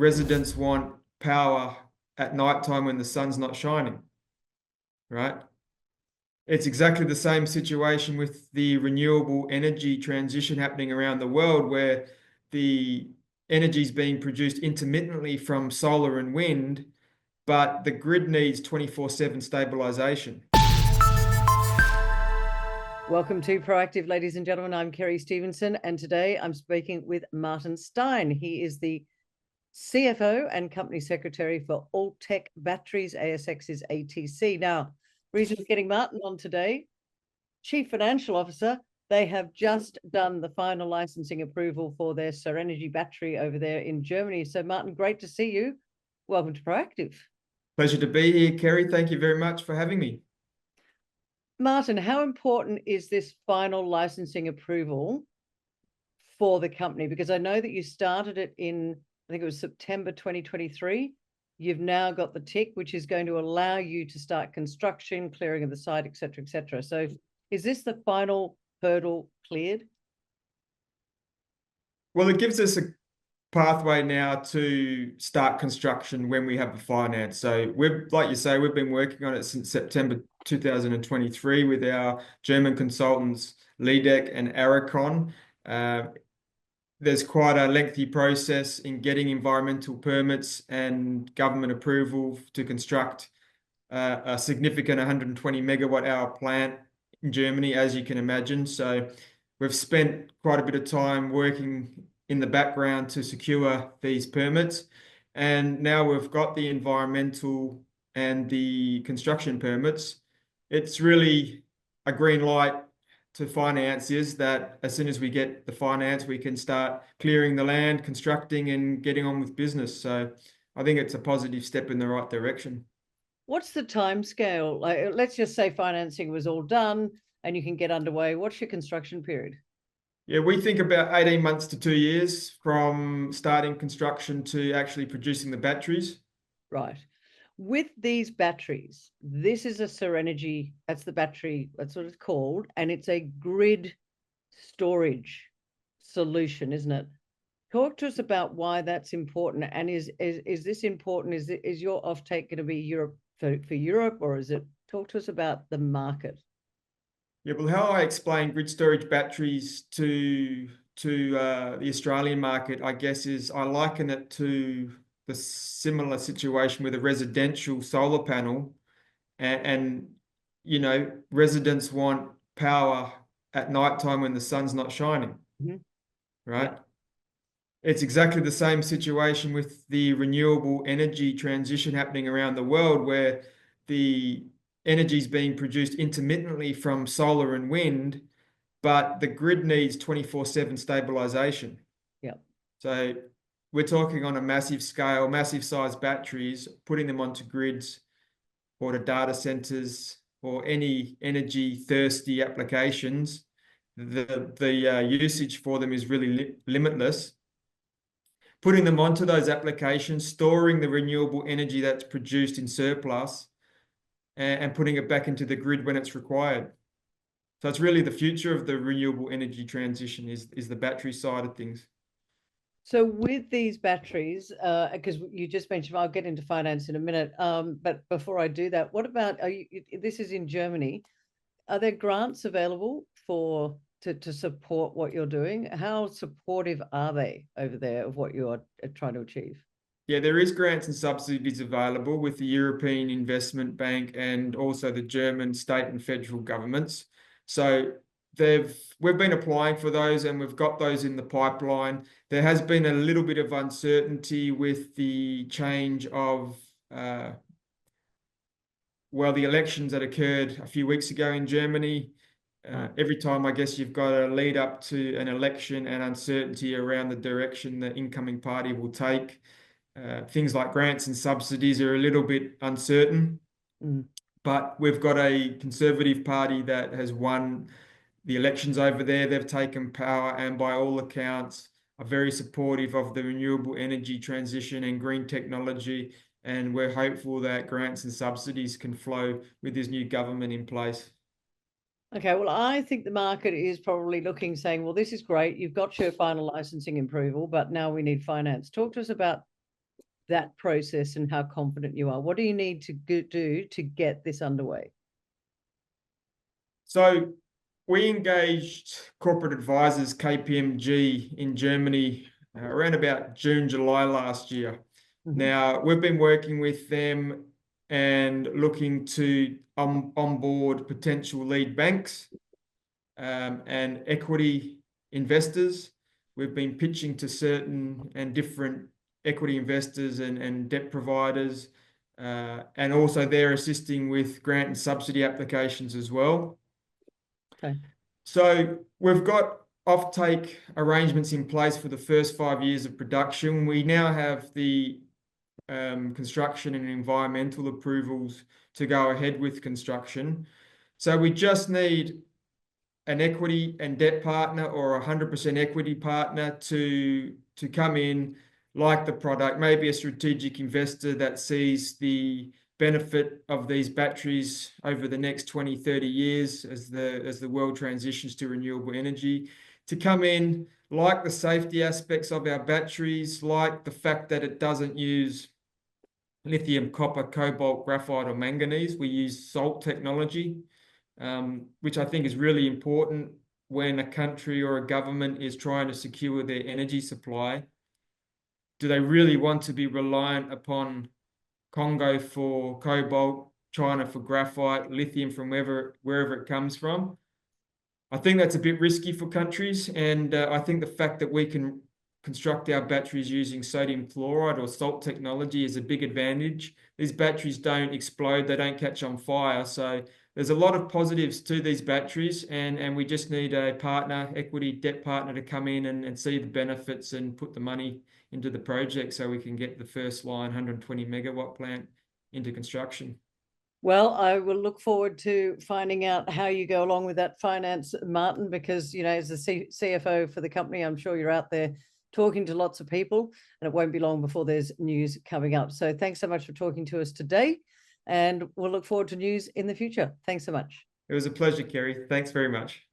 residents want power at night time when the sun's not shining, right? It's exactly the same situation with the renewable energy transition happening around the world, where the energy is being produced intermittently from solar and wind, but the grid needs 24/7 stabilization. Welcome to Proactive, ladies and gentlemen. I'm Kerry Stevenson, and today I'm speaking with Martin Stein. He is the CFO and Company Secretary for Alltech Batteries. ASX is ATC. Now, reason for getting Martin on today, Chief Financial Officer, they have just done the final licensing approval for their Serenergy battery over there in Germany. So, Martin, great to see you. Welcome to Proactive. Pleasure to be here, Kerry. Thank you very much for having me. Martin, how important is this final licensing approval for the company? Because I know that you started it in, I think it was September 2023. You've now got the tick, which is going to allow you to start construction, clearing of the site, et cetera, et cetera. So is this the final hurdle cleared? Well, it gives us a pathway now to start construction when we have the finance. So like you say, we've been working on it since September 2023 with our German consultants, Leadec and Aricon. There's quite a lengthy process in getting environmental permits and government approval to construct a significant 120 megawatt hour plant in Germany, as you can imagine. So we've spent quite a bit of time working in the background to secure these permits. And now we've got the environmental and the construction permits. It's really a green light to financiers that as soon as we get the finance, we can start clearing the land, constructing and getting on with business. So I think it's a positive step in the right direction. What's the time scale? Like, let's just say financing was all done and you can get underway. What's your construction period? Yeah, we think about 18 months to 2 years from starting construction to actually producing the batteries. Right. With these batteries, this is a Serenergy, that's the battery, that's what it's called, and it's a grid storage solution, isn't it? Talk to us about why that's important, and is this important? Is your offtake going to be Europe for Europe, or is it? Talk to us about the market. Yeah, well, how I explain grid storage batteries to the Australian market, I guess, is I liken it to the similar situation with a residential solar panel, and residents want power at night time when the sun's not shining, right? Yeah. It's exactly the same situation with the renewable energy transition happening around the world, where the energy is being produced intermittently from solar and wind, but the grid needs 24/7 stabilization. Yeah. So we're talking on a massive scale, massive size batteries, putting them onto grids or to data centers or any energy thirsty applications. The usage for them is really limitless. Putting them onto those applications, storing the renewable energy that's produced in surplus, and putting it back into the grid when it's required. So it's really the future of the renewable energy transition is the battery side of things. So with these batteries, because you just mentioned, I'll get into finance in a minute. But before I do that, what about, this is in Germany. Are there grants available to support what you're doing? How supportive are they over there of what you're trying to achieve? Yeah, there is grants and subsidies available with the European Investment Bank and also the German state and federal governments. So we've been applying for those and we've got those in the pipeline. There has been a little bit of uncertainty with the change of the elections that occurred a few weeks ago in Germany. Every time, I guess, you've got a lead up to an election and uncertainty around the direction the incoming party will take. Things like grants and subsidies are a little bit uncertain, but we've got a Conservative Party that has won the elections over there. They've taken power and by all accounts are very supportive of the renewable energy transition and green technology. And we're hopeful that grants and subsidies can flow with this new government in place. Okay, well, I think the market is probably looking, saying, well, this is great. You've got your final licensing approval, but now we need finance. Talk to us about that process and how confident you are? What do you need to do to get this underway? So we engaged corporate advisors, KPMG, in Germany around about June, July last year. Now, we've been working with them and looking to onboard potential lead banks and equity investors. We've been pitching to certain and different equity investors and debt providers, and also they're assisting with grant and subsidy applications as well. Okay. So we've got offtake arrangements in place for the first 5 years of production. We now have the construction and environmental approvals to go ahead with construction. So we just need an equity and debt partner or 100% equity partner to come in, like the product, maybe a strategic investor that sees the benefit of these batteries over the next 20, 30 years as the world transitions to renewable energy, to come in, like the safety aspects of our batteries, like the fact that it doesn't use lithium, copper, cobalt, graphite, or manganese. We use salt technology, which I think is really important when a country or a government is trying to secure their energy supply. Do they really want to be reliant upon Congo for cobalt, China for graphite, lithium from wherever it comes from? I think that's a bit risky for countries, and I think the fact that we can construct our batteries using sodium chloride or salt technology is a big advantage. These batteries don't explode, they don't catch on fire, so there's a lot of positives to these batteries, and we just need a partner, equity debt partner, to come in and see the benefits and put the money into the project so we can get the first line 120 megawatt plant into construction. Well, I will look forward to finding out how you go along with that finance, Martin, because, you know, as the CFO for the company, I'm sure you're out there talking to lots of people, and it won't be long before there's news coming up. So thanks so much for talking to us today, and we'll look forward to news in the future. Thanks so much. It was a pleasure, Kerry. Thanks very much.